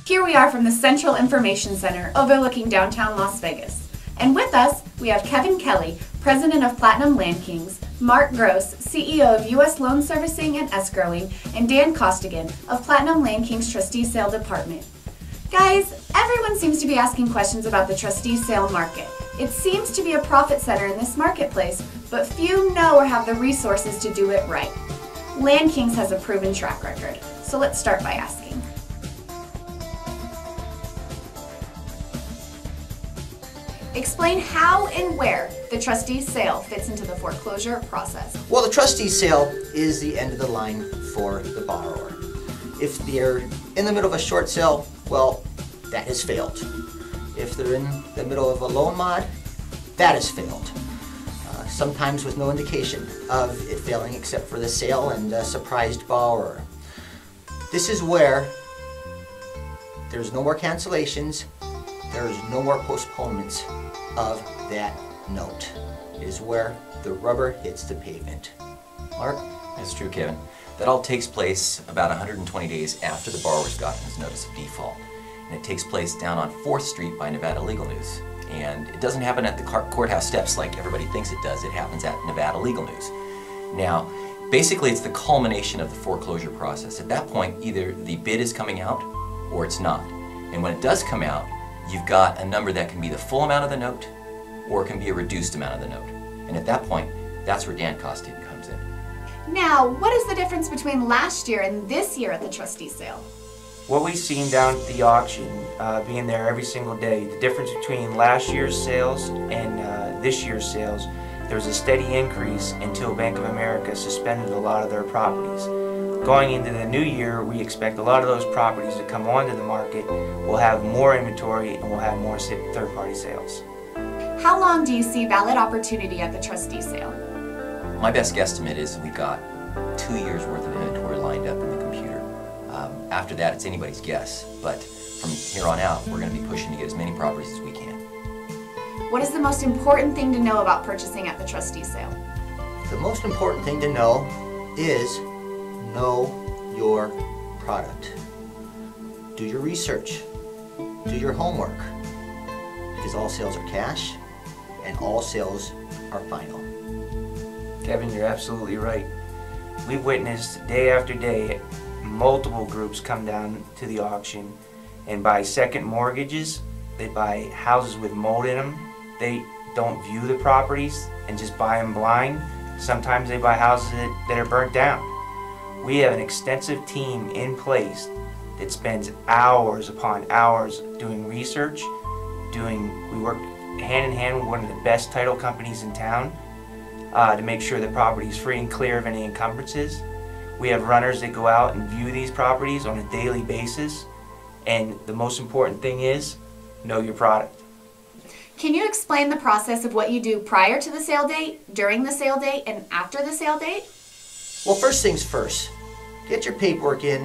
Here we are from the Central Information Center overlooking downtown Las Vegas. And with us, we have Kevin Kelly, President of Platinum Land Kings, Mark Gross, CEO of U.S. Loan Servicing and Escrowing, and Dan Costigan of Platinum Land Kings Trustee Sale Department. Guys, everyone seems to be asking questions about the trustee sale market. It seems to be a profit center in this marketplace, but few know or have the resources to do it right. Land Kings has a proven track record, so let's start by asking. Explain how and where the trustee sale fits into the foreclosure process. Well, the trustee sale is the end of the line for the borrower. If they're in the middle of a short sale, well, that has failed. If they're in the middle of a loan mod, that has failed. Sometimes with no indication of it failing except for the sale and a surprised borrower. This is where there's no more cancellations, there's no more postponements of that note. It is where the rubber hits the pavement. Mark? That's true, Kevin. That all takes place about 120 days after the borrower's gotten his notice of default. And it takes place down on 4th Street by Nevada Legal News. And it doesn't happen at the courthouse steps like everybody thinks it does. It happens at Nevada Legal News. Now, basically it's the culmination of the foreclosure process. At that point, either the bid is coming out or it's not. And when it does come out, you've got a number that can be the full amount of the note or it can be a reduced amount of the note. And at that point, that's where Dan Costigan comes in. Now, what is the difference between last year and this year at the trustee sale? What we've seen down at the auction, being there every single day, the difference between last year's sales and this year's sales, there was a steady increase until Bank of America suspended a lot of their properties. Going into the new year, we expect a lot of those properties to come onto the market. We'll have more inventory and we'll have more third-party sales. How long do you see valid opportunity at the trustee sale? My best guesstimate is we've got 2 years worth of inventory lined up in the computer. After that, it's anybody's guess, but from here on out, we're going to be pushing to get as many properties as we can. What is the most important thing to know about purchasing at the trustee sale? The most important thing to know is know your product. Do your research. Do your homework. Because all sales are cash and all sales are final. Kevin, you're absolutely right. We've witnessed day after day multiple groups come down to the auction and buy second mortgages. They buy houses with mold in them. They don't view the properties and just buy them blind. Sometimes they buy houses that are burnt down. We have an extensive team in place that spends hours upon hours doing research. We work hand in hand with one of the best title companies in town to make sure the property is free and clear of any encumbrances. We have runners that go out and view these properties on a daily basis, and the most important thing is, know your product. Can you explain the process of what you do prior to the sale date, during the sale date, and after the sale date? Well, first things first, get your paperwork in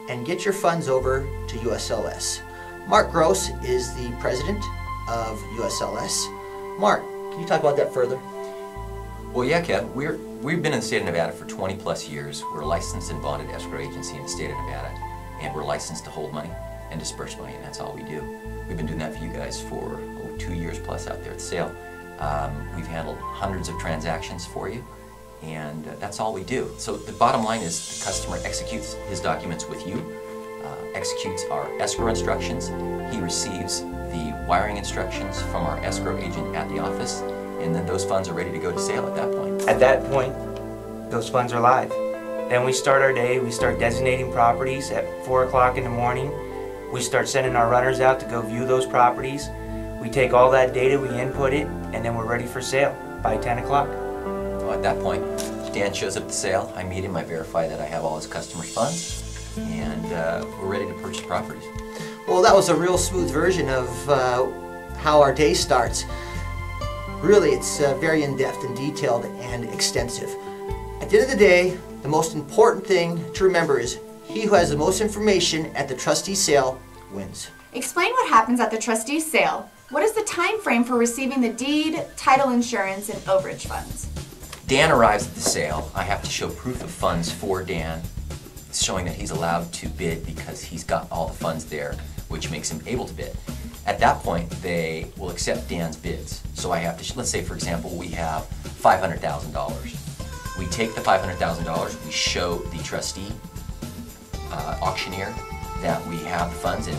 and get your funds over to USLS. Mark Gross is the president of USLS. Mark, can you talk about that further? Well, yeah, Kev, we've been in the state of Nevada for 20 plus years. We're a licensed and bonded escrow agency in the state of Nevada, and we're licensed to hold money and disperse money, and that's all we do. We've been doing that for you guys for 2 years plus out there at the sale. We've handled hundreds of transactions for you, and that's all we do. So the bottom line is the customer executes his documents with you, executes our escrow instructions. He receives the wiring instructions from our escrow agent at the office, and then those funds are ready to go to sale at that point. At that point, those funds are live. Then we start our day, we start designating properties at 4 o'clock in the morning. We start sending our runners out to go view those properties. We take all that data, we input it, and then we're ready for sale by 10 o'clock. Well, at that point, Dan shows up at the sale, I meet him, I verify that I have all his customers' funds, and we're ready to purchase properties. Well, that was a real smooth version of how our day starts. Really, it's very in-depth and detailed and extensive. At the end of the day, the most important thing to remember is he who has the most information at the trustee sale wins. Explain what happens at the trustee sale. What is the time frame for receiving the deed, title insurance, and overage funds? Dan arrives at the sale. I have to show proof of funds for Dan, showing that he's allowed to bid because he's got all the funds there. which makes him able to bid. At that point, they will accept Dan's bids. So I have to, let's say for example, we have $500,000. We take the $500,000, we show the trustee, auctioneer, that we have the funds and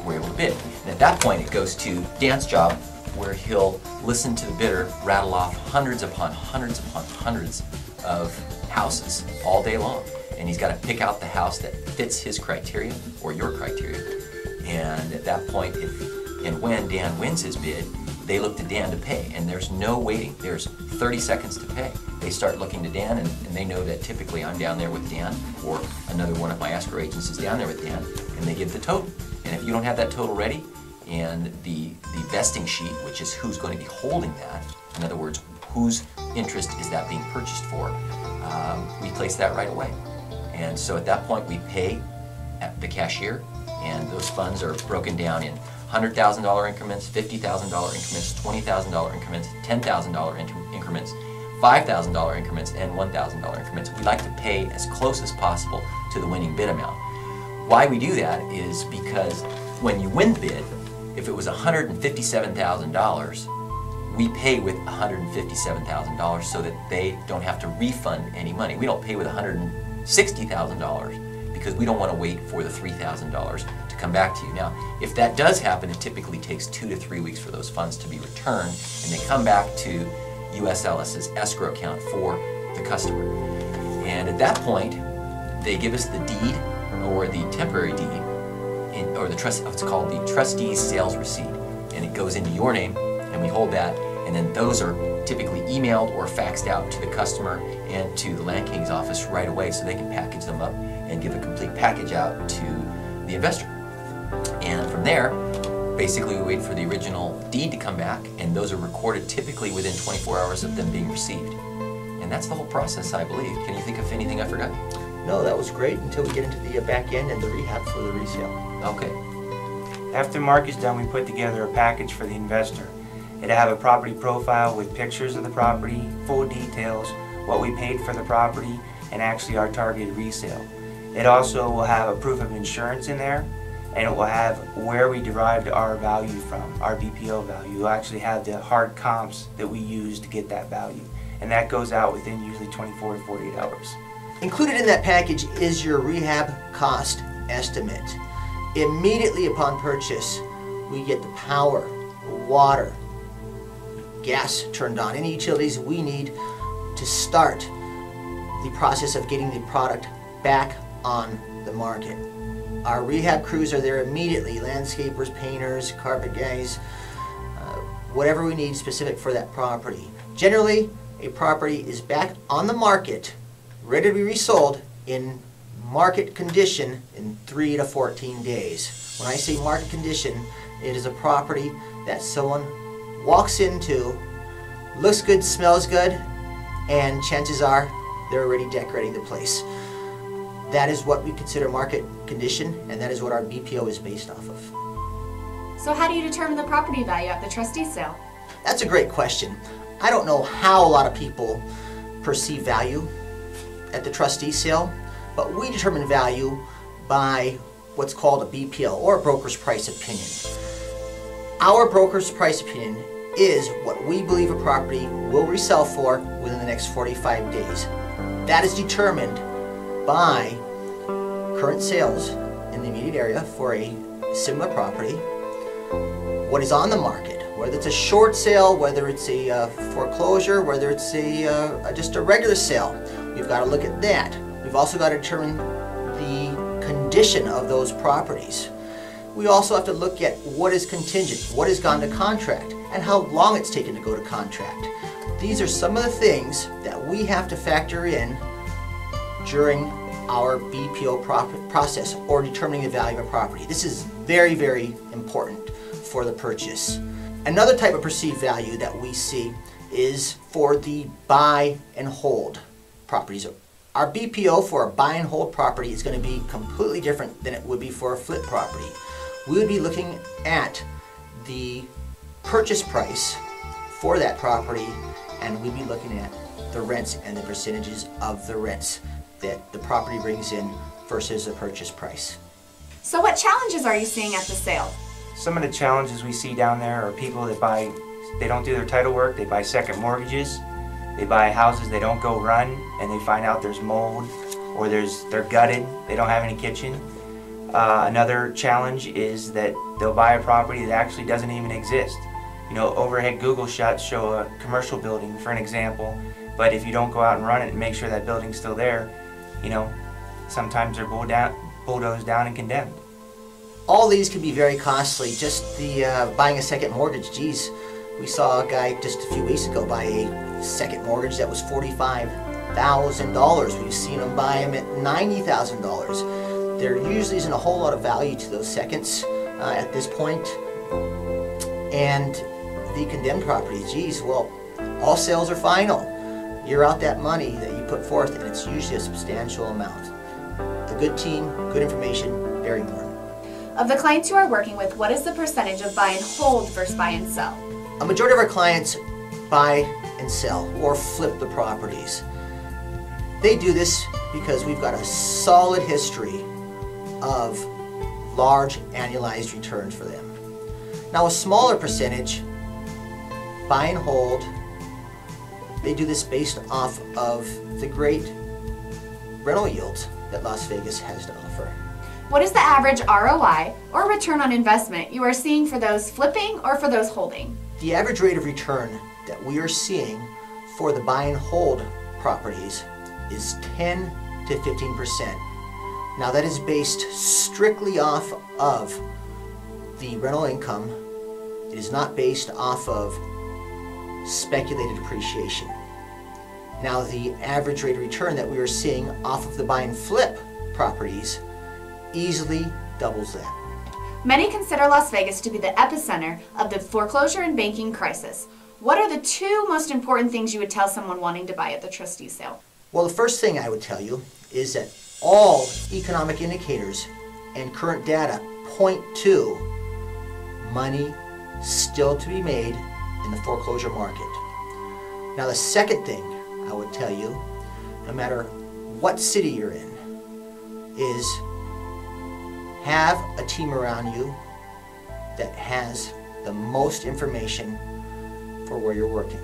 we're able to bid. And at that point, it goes to Dan's job, where he'll listen to the bidder rattle off hundreds upon hundreds upon hundreds of houses all day long. And he's got to pick out the house that fits his criteria or your criteria. And at that point, if and when Dan wins his bid, they look to Dan to pay. And there's no waiting. There's 30 seconds to pay. They start looking to Dan, and they know that typically I'm down there with Dan, or another one of my escrow agents is down there with Dan, and they give the total. And if you don't have that total ready, and the vesting sheet, which is who's going to be holding that, in other words, whose interest is that being purchased for, we place that right away. And so at that point we pay at the cashier, and those funds are broken down in $100,000 increments, $50,000 increments, $20,000 increments, $10,000 increments, $5,000 increments, and $1,000 increments. We like to pay as close as possible to the winning bid amount. Why we do that is because when you win the bid, if it was $157,000, we pay with $157,000 so that they don't have to refund any money. We don't pay with $160,000 because we don't want to wait for the $3,000 to come back to you. Now, if that does happen, it typically takes 2 to 3 weeks for those funds to be returned, and they come back to USLS's escrow account for the customer. And at that point, they give us the deed or the temporary deed, or the trust, it's called the trustee's sales receipt, and it goes into your name, and we hold that, and then those are typically emailed or faxed out to the customer and to the Land King's office right away, so they can package them up and give a complete package out to the investor. And from there, basically we wait for the original deed to come back, and those are recorded typically within 24 hours of them being received. And that's the whole process, I believe. Can you think of anything I forgot? No, that was great until we get into the back end and the rehab for the resale. Okay. After Mark is done, we put together a package for the investor. It'll have a property profile with pictures of the property, full details, what we paid for the property, and actually our targeted resale. It also will have a proof of insurance in there, and it will have where we derived our value from, our BPO value. We'll actually have the hard comps that we use to get that value. And that goes out within usually 24 to 48 hours. Included in that package is your rehab cost estimate. Immediately upon purchase, we get the power, water, gas turned on, any utilities we need to start the process of getting the product back on the market. Our rehab crews are there immediately, landscapers, painters, carpet guys, whatever we need specific for that property. Generally, a property is back on the market, ready to be resold in market condition in 3 to 14 days. When I say market condition, it is a property that someone walks into, looks good, smells good, and chances are they're already decorating the place. That is what we consider market condition, and that is what our BPO is based off of. So how do you determine the property value at the trustee sale? That's a great question. I don't know how a lot of people perceive value at the trustee sale, but we determine value by what's called a BPO, or a broker's price opinion. Our broker's price opinion is what we believe a property will resell for within the next 45 days. That is determined by current sales in the immediate area for a similar property, what is on the market, whether it's a short sale, whether it's a foreclosure, whether it's just a regular sale. We've got to look at that. We've also got to determine the condition of those properties. We also have to look at what is contingent, what has gone to contract, and how long it's taken to go to contract. These are some of the things that we have to factor in during our BPO process, or determining the value of a property. This is very, very important for the purchase. Another type of perceived value that we see is for the buy and hold properties. Our BPO for a buy and hold property is going to be completely different than it would be for a flip property. We would be looking at the purchase price for that property, and we'd be looking at the rents and the percentages of the rents that the property brings in versus the purchase price. So what challenges are you seeing at the sale? Some of the challenges we see down there are people that they don't do their title work, they buy second mortgages, they buy houses they don't go run, and they find out there's mold, or they're gutted, they don't have any kitchen. Another challenge is that they'll buy a property that actually doesn't even exist. You know, overhead Google shots show a commercial building, for an example, but if you don't go out and run it and make sure that building's still there, you know, sometimes they're bulldozed down and condemned. All these can be very costly. Just the buying a second mortgage, geez, we saw a guy just a few weeks ago buy a second mortgage that was $45,000. We've seen him buy them at $90,000. There usually isn't a whole lot of value to those seconds at this point. And the condemned properties, geez, well, all sales are final. You're out that money that you put forth, and it's usually a substantial amount. A good team, good information, very important. Of the clients you are working with, what is the percentage of buy and hold versus buy and sell? A majority of our clients buy and sell or flip the properties. They do this because we've got a solid history of large annualized returns for them. Now a smaller percentage, buy and hold, they do this based off of the great rental yields that Las Vegas has to offer. What is the average ROI or return on investment you are seeing for those flipping or for those holding? The average rate of return that we are seeing for the buy and hold properties is 10 to 15%. Now that is based strictly off of the rental income. It is not based off of speculated appreciation. Now the average rate of return that we are seeing off of the buy and flip properties easily doubles that. Many consider Las Vegas to be the epicenter of the foreclosure and banking crisis. What are the two most important things you would tell someone wanting to buy at the trustee sale? Well, the first thing I would tell you is that all economic indicators and current data point to money still to be made in the foreclosure market. Now the second thing I would tell you, no matter what city you're in, is have a team around you that has the most information for where you're working.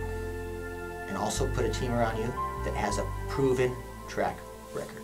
And also put a team around you that has a proven track record.